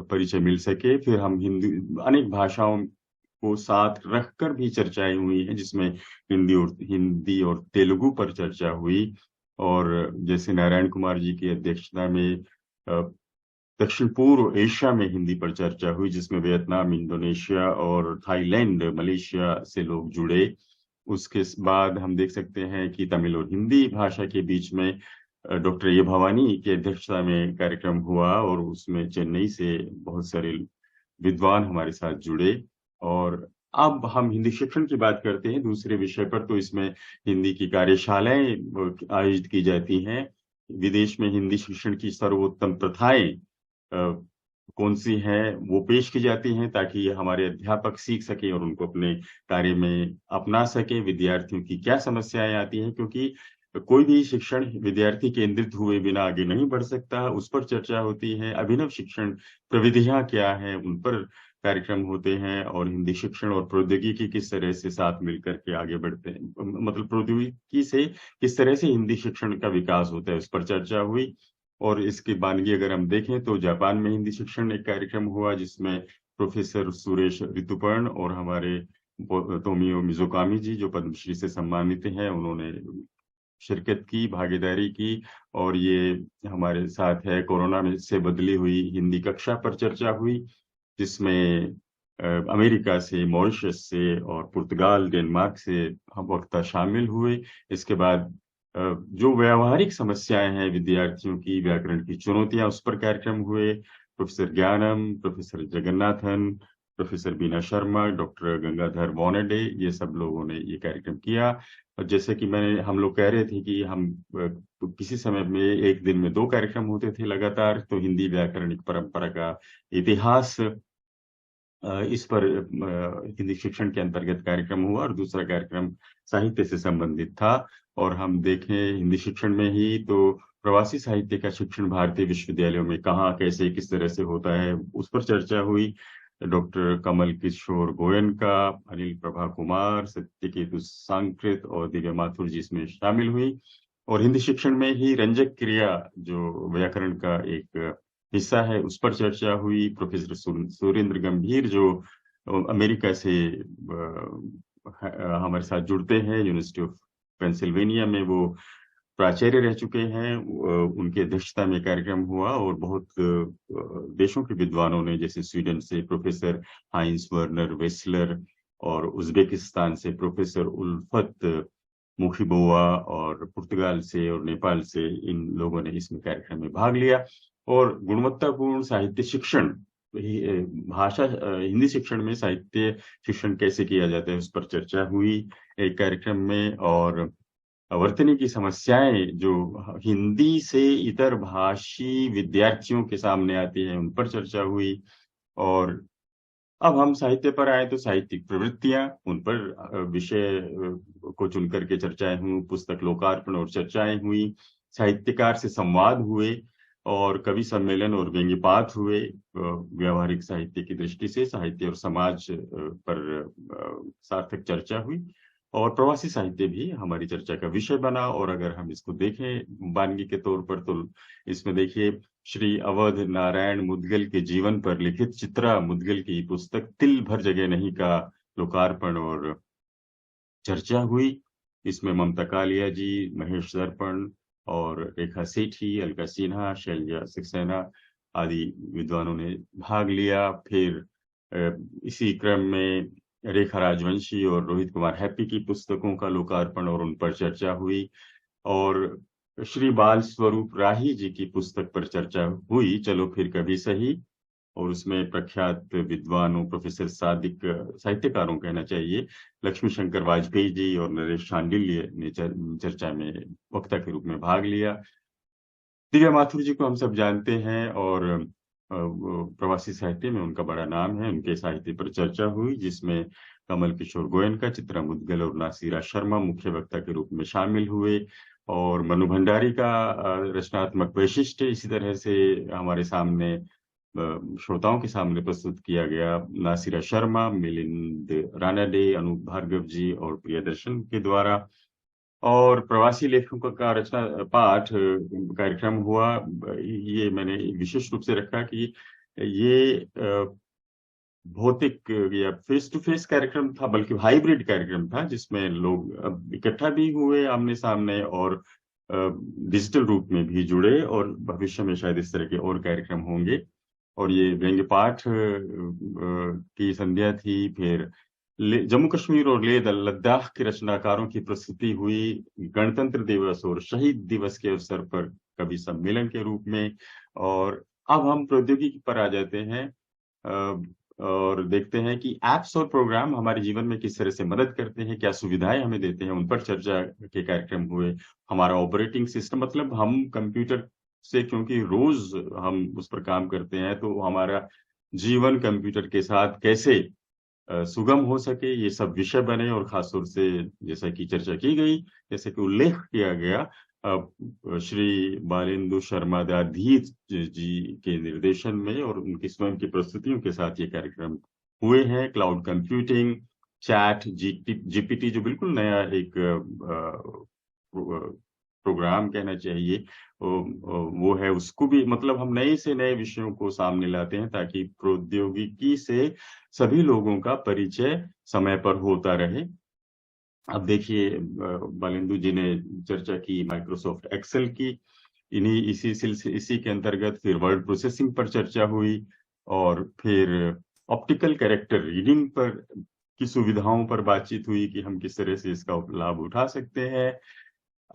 परिचय मिल सके। फिर हम हिंदी, अनेक भाषाओं को साथ रखकर भी चर्चाएं हुई हैं, जिसमें हिंदी और तेलुगु पर चर्चा हुई। और जैसे नारायण कुमार जी की अध्यक्षता में दक्षिण पूर्व एशिया में हिंदी पर चर्चा हुई, जिसमें वियतनाम, इंडोनेशिया और थाईलैंड, मलेशिया से लोग जुड़े। उसके बाद हम देख सकते हैं कि तमिल और हिंदी भाषा के बीच में डॉक्टर ए भवानी की अध्यक्षता में कार्यक्रम हुआ, और उसमें चेन्नई से बहुत सारे विद्वान हमारे साथ जुड़े। और अब हम हिंदी शिक्षण की बात करते हैं दूसरे विषय पर, तो इसमें हिंदी की कार्यशालाएं आयोजित की जाती हैं। विदेश में हिंदी शिक्षण की सर्वोत्तम प्रथाएं कौन सी हैं वो पेश की जाती हैं, ताकि हमारे अध्यापक सीख सके और उनको अपने कार्य में अपना सके। विद्यार्थियों की क्या समस्याएं आती हैं, क्योंकि कोई भी शिक्षण विद्यार्थी केंद्रित हुए बिना आगे नहीं बढ़ सकता, उस पर चर्चा होती है। अभिनव शिक्षण प्रविधियां क्या हैं, उन पर कार्यक्रम होते हैं। और हिंदी शिक्षण और प्रौद्योगिकी किस तरह से साथ मिलकर के आगे बढ़ते हैं, मतलब प्रौद्योगिकी से किस तरह से हिंदी शिक्षण का विकास होता है, उस पर चर्चा हुई। और इसकी बानगी अगर हम देखें तो जापान में हिंदी शिक्षण एक कार्यक्रम हुआ, जिसमें प्रोफेसर सुरेश ऋतुपर्ण और हमारे तोमियो मिज़ोकामी जी, जो पद्मश्री से सम्मानित हैं, उन्होंने शिरकत की, भागीदारी की। और ये हमारे साथ है, कोरोना में से बदली हुई हिंदी कक्षा पर चर्चा हुई, जिसमें अमेरिका से, मॉरिशस से और पुर्तगाल, डेनमार्क से हम वक्ता शामिल हुए। इसके बाद जो व्यावहारिक समस्याएं हैं विद्यार्थियों की, व्याकरण की चुनौतियां, उस पर कार्यक्रम हुए। प्रोफेसर ज्ञानम, प्रोफेसर जगन्नाथन, प्रोफेसर बीना शर्मा, डॉक्टर गंगाधर वॉनेडे, ये सब लोगों ने ये कार्यक्रम किया। और जैसे कि हम लोग कह रहे थे कि हम किसी समय में एक दिन में 2 कार्यक्रम होते थे लगातार, तो हिंदी व्याकरणिक परंपरा का इतिहास, इस पर हिंदी शिक्षण के अंतर्गत कार्यक्रम हुआ, और दूसरा कार्यक्रम साहित्य से संबंधित था। और हम देखें हिंदी शिक्षण में ही तो प्रवासी साहित्य का शिक्षण भारतीय विश्वविद्यालयों में कहाँ, कैसे, किस तरह से होता है, उस पर चर्चा हुई। डॉक्टर कमल किशोर गोयनका, अनिल प्रभा कुमार, सत्यकेतु सांकृत और दिव्या माथुर जी इसमें शामिल हुई। और हिंदी शिक्षण में ही रंजक क्रिया, जो व्याकरण का एक हिस्सा है, उस पर चर्चा हुई। प्रोफेसर सुरेंद्र गंभीर, जो अमेरिका से हमारे साथ जुड़ते हैं, यूनिवर्सिटी ऑफ पेंसिल्वेनिया में वो प्राचार्य रह चुके हैं, उनकी अध्यक्षता में कार्यक्रम हुआ। और बहुत देशों के विद्वानों ने, जैसे स्वीडन से प्रोफेसर हाइंस वर्नर वेस्लर, और उज्बेकिस्तान से प्रोफेसर उल्फत मुखिबोवा और पुर्तगाल से और नेपाल से इन लोगों ने इसमें कार्यक्रम में भाग लिया। और गुणवत्तापूर्ण साहित्य शिक्षण, भाषा हिंदी शिक्षण में साहित्य शिक्षण कैसे किया जाता है उस पर चर्चा हुई एक कार्यक्रम में। और वर्तनी की समस्याएं जो हिंदी से इतर भाषी विद्यार्थियों के सामने आती हैं उन पर चर्चा हुई। और अब हम साहित्य पर आए तो साहित्यिक प्रवृत्तियां, उन पर विषय को चुन करके चर्चाएं हुई, पुस्तक लोकार्पण और चर्चाएं हुई, साहित्यकार से संवाद हुए और कवि सम्मेलन और व्यंग्यपात हुए। व्यावहारिक साहित्य की दृष्टि से साहित्य और समाज पर सार्थक चर्चा हुई। और प्रवासी साहित्य भी हमारी चर्चा का विषय बना। और अगर हम इसको देखें वानगी के तौर पर तो इसमें देखिए श्री अवध नारायण मुदगल के जीवन पर लिखित चित्रा मुदगल की पुस्तक तिल भर जगह नहीं का लोकार्पण और चर्चा हुई। इसमें ममता कालिया जी, महेश दर्पण और रेखा सेठी, अलका सिन्हा, शैलजा सक्सेना आदि विद्वानों ने भाग लिया। फिर इसी क्रम में रेखा राजवंशी और रोहित कुमार हैप्पी की पुस्तकों का लोकार्पण और उन पर चर्चा हुई। और श्री बाल स्वरूप राही जी की पुस्तक पर चर्चा हुई, चलो फिर कभी सही। और उसमें प्रख्यात विद्वानों प्रोफेसर सादिक साहित्यकारों कहना चाहिए लक्ष्मी शंकर वाजपेयी जी और नरेश शांडिल्य ने चर्चा में वक्ता के रूप में भाग लिया। दिव्या माथुर जी को हम सब जानते हैं और प्रवासी साहित्य में उनका बड़ा नाम है। उनके साहित्य पर चर्चा हुई जिसमें कमल किशोर गोयनका, चित्रा मुदगल और नासिरा शर्मा मुख्य वक्ता के रूप में शामिल हुए। और मनु भंडारी का रचनात्मक वैशिष्ट्य इसी तरह से हमारे सामने श्रोताओं के सामने प्रस्तुत किया गया। नासिरा शर्मा, मिलिंद रानाडे, अनूप भार्गव जी और प्रियदर्शन के द्वारा। और प्रवासी लेखकों का रचना पाठ कार्यक्रम हुआ। ये मैंने विशेष रूप से रखा कि ये भौतिक या फेस टू फेस कार्यक्रम था, बल्कि हाइब्रिड कार्यक्रम था जिसमें लोग इकट्ठा भी हुए आमने सामने और डिजिटल रूप में भी जुड़े। और भविष्य में शायद इस तरह के और कार्यक्रम होंगे। और ये व्यंग्य पाठ की संध्या थी। फिर जम्मू कश्मीर और लेह लद्दाख के रचनाकारों की प्रस्तुति हुई। गणतंत्र दिवस और शहीद दिवस के अवसर पर कवि सम्मेलन के रूप में। और अब हम प्रौद्योगिकी पर आ जाते हैं और देखते हैं कि एप्स और प्रोग्राम हमारे जीवन में किस तरह से मदद करते हैं, क्या सुविधाएं हमें देते हैं, उन पर चर्चा के कार्यक्रम हुए। हमारा ऑपरेटिंग सिस्टम, मतलब हम कंप्यूटर से क्योंकि रोज हम उस पर काम करते हैं तो हमारा जीवन कंप्यूटर के साथ कैसे सुगम हो सके, ये सब विषय बने। और खासतौर से जैसा कि चर्चा की गई, जैसे कि उल्लेख किया गया, श्री बालेंदु शर्मा दाधीच जी के निर्देशन में और उनकी स्वयं की प्रस्तुतियों के साथ ये कार्यक्रम हुए हैं। क्लाउड कंप्यूटिंग, चैट जीपीटी जो बिल्कुल नया एक प्रोग्राम कहना चाहिए वो है, उसको भी मतलब हम नए से नए विषयों को सामने लाते हैं ताकि प्रौद्योगिकी से सभी लोगों का परिचय समय पर होता रहे। अब देखिए बालेंदु जी ने चर्चा की माइक्रोसॉफ्ट एक्सेल की, इसी के अंतर्गत फिर वर्ड प्रोसेसिंग पर चर्चा हुई। और फिर ऑप्टिकल कैरेक्टर रीडिंग पर की सुविधाओं पर बातचीत हुई कि हम किस तरह से इसका लाभ उठा सकते हैं।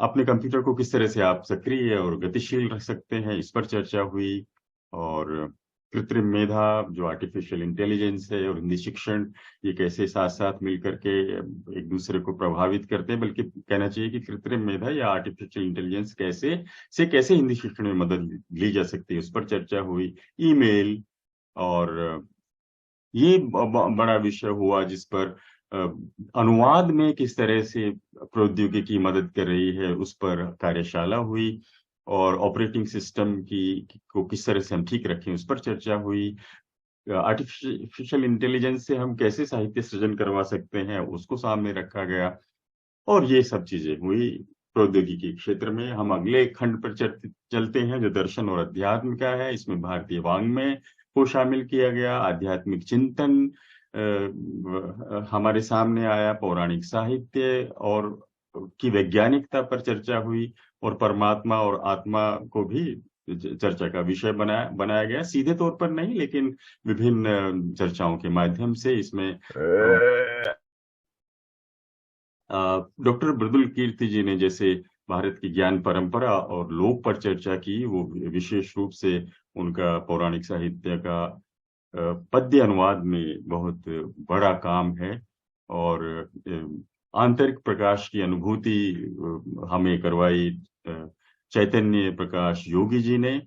अपने कंप्यूटर को किस तरह से आप सक्रिय और गतिशील रख सकते हैं, इस पर चर्चा हुई। और कृत्रिम मेधा जो आर्टिफिशियल इंटेलिजेंस है और हिंदी शिक्षण, ये कैसे साथ साथ मिलकर के एक दूसरे को प्रभावित करते हैं, बल्कि कहना चाहिए कि कृत्रिम मेधा या आर्टिफिशियल इंटेलिजेंस कैसे हिंदी शिक्षण में मदद ली जा सकती है, उस पर चर्चा हुई। ईमेल, और ये बड़ा विषय हुआ जिस पर अनुवाद में किस तरह से प्रौद्योगिकी मदद कर रही है, उस पर कार्यशाला हुई। और ऑपरेटिंग सिस्टम को किस तरह से हम ठीक रखें, उस पर चर्चा हुई। आर्टिफिशियल इंटेलिजेंस से हम कैसे साहित्य सृजन करवा सकते हैं, उसको सामने रखा गया। और ये सब चीजें हुई प्रौद्योगिकी क्षेत्र में। हम अगले खंड पर चलते हैं जो दर्शन और अध्यात्म का है। इसमें भारतीय वाङ्मय को शामिल किया गया, आध्यात्मिक चिंतन हमारे सामने आया, पौराणिक साहित्य और की वैज्ञानिकता पर चर्चा हुई। और परमात्मा और आत्मा को भी चर्चा का विषय बनाया गया, सीधे तौर पर नहीं लेकिन विभिन्न चर्चाओं के माध्यम से। इसमें डॉक्टर मृदुल कीर्ति जी ने जैसे भारत की ज्ञान परंपरा और लोक पर चर्चा की, वो विशेष रूप से उनका पौराणिक साहित्य का पद्य अनुवाद में बहुत बड़ा काम है और आंतरिक प्रकाश की अनुभूति हमें करवाई चैतन्य प्रकाश योगी जी ने।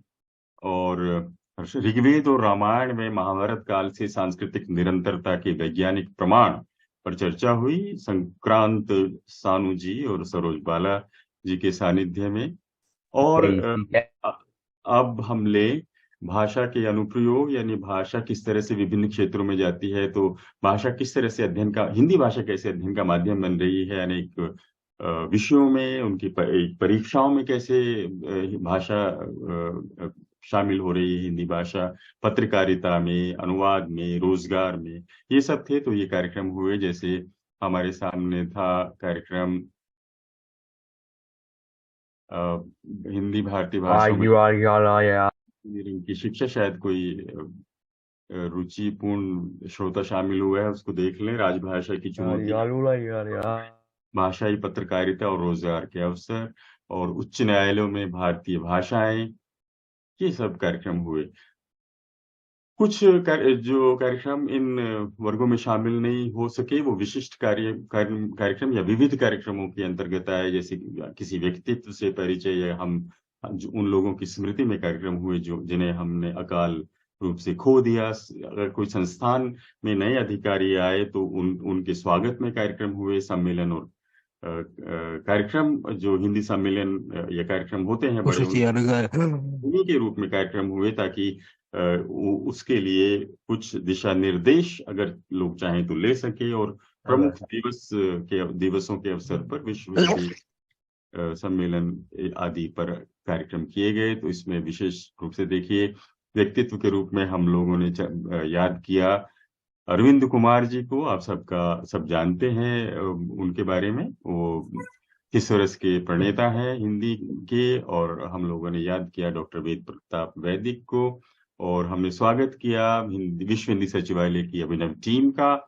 और ऋग्वेद और रामायण में महाभारत काल से सांस्कृतिक निरंतरता के वैज्ञानिक प्रमाण पर चर्चा हुई संक्रांत सानू जी और सरोज बाला जी के सानिध्य में। और अब हम ले भाषा के अनुप्रयोग, यानी भाषा किस तरह से विभिन्न क्षेत्रों में जाती है, तो भाषा किस तरह से अध्ययन का, हिंदी भाषा कैसे अध्ययन का माध्यम बन रही है, अनेक विषयों में, उनकी परीक्षाओं में कैसे भाषा शामिल हो रही है, हिंदी भाषा पत्रकारिता में, अनुवाद में, रोजगार में, ये सब थे। तो ये कार्यक्रम हुए, जैसे हमारे सामने था कार्यक्रम हिंदी भारतीय भाषा की शिक्षा, शायद कोई रुचिपूर्ण श्रोता शामिल हुआ है, उसको देख लें। राजभाषा की चुनौती, भाषाई पत्रकारिता और रोजगार के अवसर, और उच्च न्यायालयों में भारतीय भाषाएं, ये सब कार्यक्रम हुए। कुछ जो कार्यक्रम इन वर्गों में शामिल नहीं हो सके, वो विशिष्ट कार्यक्रम या विविध कार्यक्रमों के अंतर्गत आए, जैसे किसी व्यक्तित्व से परिचय, या हम उन लोगों की स्मृति में कार्यक्रम हुए जो जिन्हें हमने अकाल रूप से खो दिया। अगर कोई संस्थान में नए अधिकारी आए तो उनके स्वागत में कार्यक्रम हुए। सम्मेलन और कार्यक्रम जो हिंदी सम्मेलन या कार्यक्रम होते हैं बड़े, उन्हीं के रूप में कार्यक्रम हुए, ताकि उसके लिए कुछ दिशा निर्देश अगर लोग चाहें तो ले सके। और प्रमुख दिवसों के अवसर पर विश्व सम्मेलन आदि पर कार्यक्रम किए गए। तो इसमें विशेष रूप से देखिए, व्यक्तित्व के रूप में हम लोगों ने याद किया अरविंद कुमार जी को। आप सब जानते हैं उनके बारे में, वो किस वर्ष के प्रणेता हैं हिंदी के। और हम लोगों ने याद किया डॉक्टर वेद प्रताप वैदिक को, और हमने स्वागत किया विश्व हिंदी सचिवालय की अभिनव टीम का।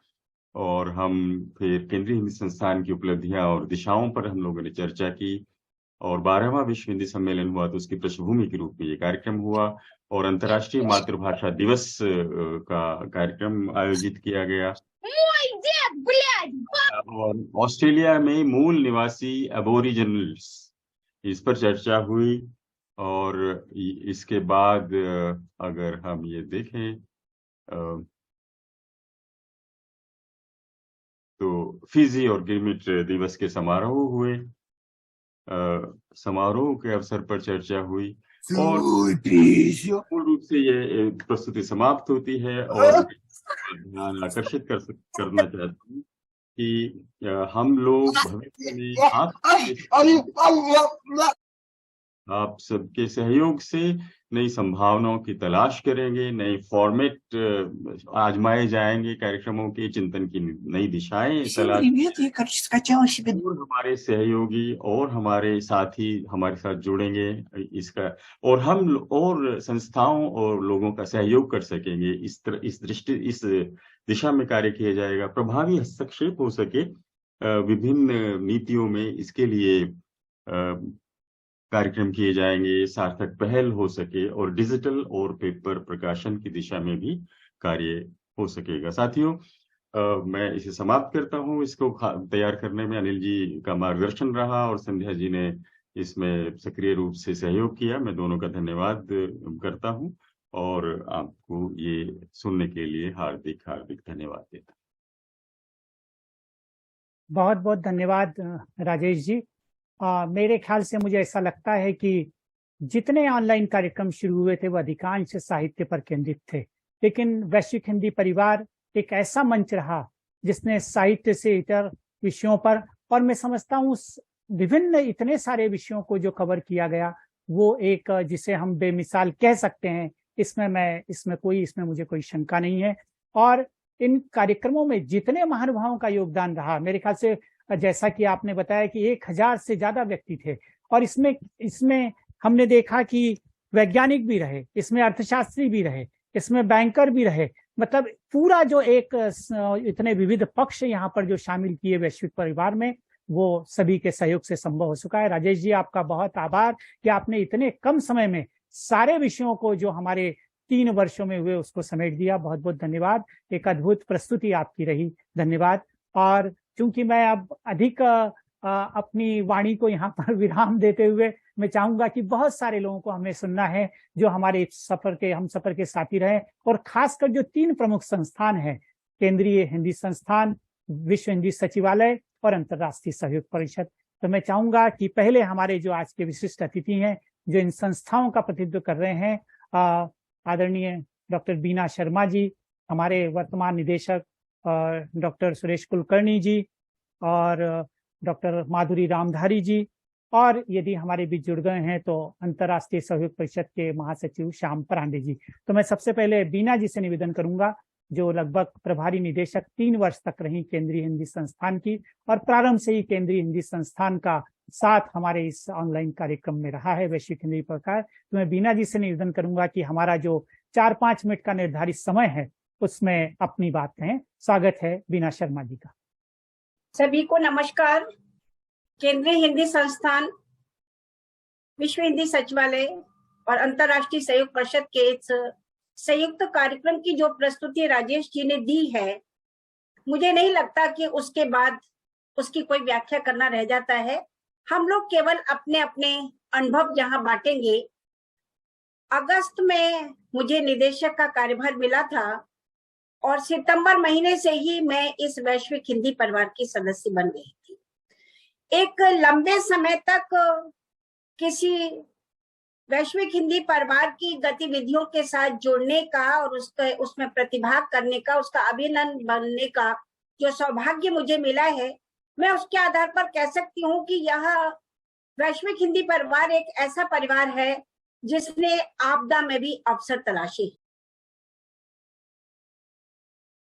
और हम फिर केंद्रीय हिंदी संस्थान की उपलब्धियां और दिशाओं पर हम लोगों ने चर्चा की। और 12वां विश्व हिंदी सम्मेलन हुआ तो उसकी पृष्ठभूमि के रूप में ये कार्यक्रम हुआ। और अंतर्राष्ट्रीय मातृभाषा दिवस का कार्यक्रम आयोजित किया गया। और ऑस्ट्रेलिया में मूल निवासी एबोरिजिनल्स, इस पर चर्चा हुई। और इसके बाद अगर हम ये देखें तो फिजी और गिरमिट दिवस के समारोह हुए। समारोह के अवसर पर चर्चा हुई। और मूल रूप से ये प्रस्तुति समाप्त होती है। और ध्यान आकर्षित करना चाहती हूँ कि हम लोग भविष्य में आप सबके सहयोग से नई संभावनाओं की तलाश करेंगे, नए फॉर्मेट आजमाए जाएंगे, कार्यक्रमों के चिंतन की नई दिशाएं तलाश, और हमारे सहयोगी और हमारे साथी हमारे साथ जुड़ेंगे इसका, और हम और संस्थाओं और लोगों का सहयोग कर सकेंगे। इस दिशा में कार्य किया जाएगा। प्रभावी हस्तक्षेप हो सके विभिन्न नीतियों में, इसके लिए कार्यक्रम किए जाएंगे, सार्थक पहल हो सके, और डिजिटल और पेपर प्रकाशन की दिशा में भी कार्य हो सकेगा। साथियों, मैं इसे समाप्त करता हूं। इसको तैयार करने में अनिल जी का मार्गदर्शन रहा और संध्या जी ने इसमें सक्रिय रूप से सहयोग किया। मैं दोनों का धन्यवाद करता हूं और आपको ये सुनने के लिए हार्दिक धन्यवाद देता हूं। बहुत बहुत धन्यवाद राजेश जी। मेरे ख्याल से मुझे ऐसा लगता है कि जितने ऑनलाइन कार्यक्रम शुरू हुए थे वो अधिकांश साहित्य पर केंद्रित थे, लेकिन वैश्विक हिंदी परिवार एक ऐसा मंच रहा जिसने साहित्य से इतर विषयों पर, और मैं समझता हूँ विभिन्न इतने सारे विषयों को जो कवर किया गया, वो एक जिसे हम बेमिसाल कह सकते हैं। इसमें मुझे कोई शंका नहीं है। और इन कार्यक्रमों में जितने महानुभावों का योगदान रहा, मेरे ख्याल से जैसा कि आपने बताया कि 1000 से ज्यादा व्यक्ति थे, और इसमें हमने देखा कि वैज्ञानिक भी रहे, इसमें अर्थशास्त्री भी रहे, इसमें बैंकर भी रहे, मतलब पूरा जो एक इतने विविध पक्ष यहाँ पर जो शामिल किए वैश्विक परिवार में, वो सभी के सहयोग से संभव हो चुका है। राजेश जी, आपका बहुत आभार कि आपने इतने कम समय में सारे विषयों को जो हमारे 3 वर्षों में हुए उसको समेट दिया। बहुत बहुत धन्यवाद। एक अद्भुत प्रस्तुति आपकी रही, धन्यवाद। और चूंकि मैं अब अधिक अपनी वाणी को यहाँ पर विराम देते हुए मैं चाहूंगा कि बहुत सारे लोगों को हमें सुनना है जो हमारे हम सफर के साथी रहे, और खासकर जो 3 प्रमुख संस्थान हैं, केंद्रीय हिंदी संस्थान, विश्व हिंदी सचिवालय और अंतर्राष्ट्रीय सहयोग परिषद। तो मैं चाहूंगा कि पहले हमारे जो आज के विशिष्ट अतिथि हैं, जो इन संस्थाओं का प्रतिनिधित्व कर रहे हैं, आदरणीय डॉक्टर बीना शर्मा जी, हमारे वर्तमान निदेशक डॉक्टर सुरेश कुलकर्णी जी, और डॉक्टर माधुरी रामधारी जी, और यदि हमारे बीच जुड़ गए हैं तो अंतर्राष्ट्रीय सहयोग परिषद के महासचिव श्याम परांडे जी। तो मैं सबसे पहले बीना जी से निवेदन करूंगा, जो लगभग प्रभारी निदेशक 3 वर्ष तक रही केंद्रीय हिंदी संस्थान की, और प्रारंभ से ही केंद्रीय हिंदी संस्थान का साथ हमारे इस ऑनलाइन कार्यक्रम में रहा है वैश्विक हिंदी प्रकार। तो मैं बीना जी से निवेदन करूंगा कि हमारा जो 4-5 मिनट का निर्धारित समय है उसमें अपनी बात कहें। स्वागत है बीना शर्मा जी का। सभी को नमस्कार। केंद्रीय हिंदी संस्थान, विश्व हिंदी सचिवालय और अंतर्राष्ट्रीय सहयोग परिषद के इस संयुक्त कार्यक्रम की जो प्रस्तुति राजेश जी ने दी है, मुझे नहीं लगता कि उसके बाद उसकी कोई व्याख्या करना रह जाता है। हम लोग केवल अपने अपने अनुभव जहां बांटेंगे। अगस्त में मुझे निदेशक का कार्यभार मिला था और सितंबर महीने से ही मैं इस वैश्विक हिंदी परिवार की सदस्य बन गई थी। एक लंबे समय तक किसी वैश्विक हिंदी परिवार की गतिविधियों के साथ जुड़ने का और उसमें प्रतिभाग करने का, उसका अभिन्न बनने का जो सौभाग्य मुझे मिला है, मैं उसके आधार पर कह सकती हूँ कि यह वैश्विक हिंदी परिवार एक ऐसा परिवार है जिसने आपदा में भी अवसर तलाशे।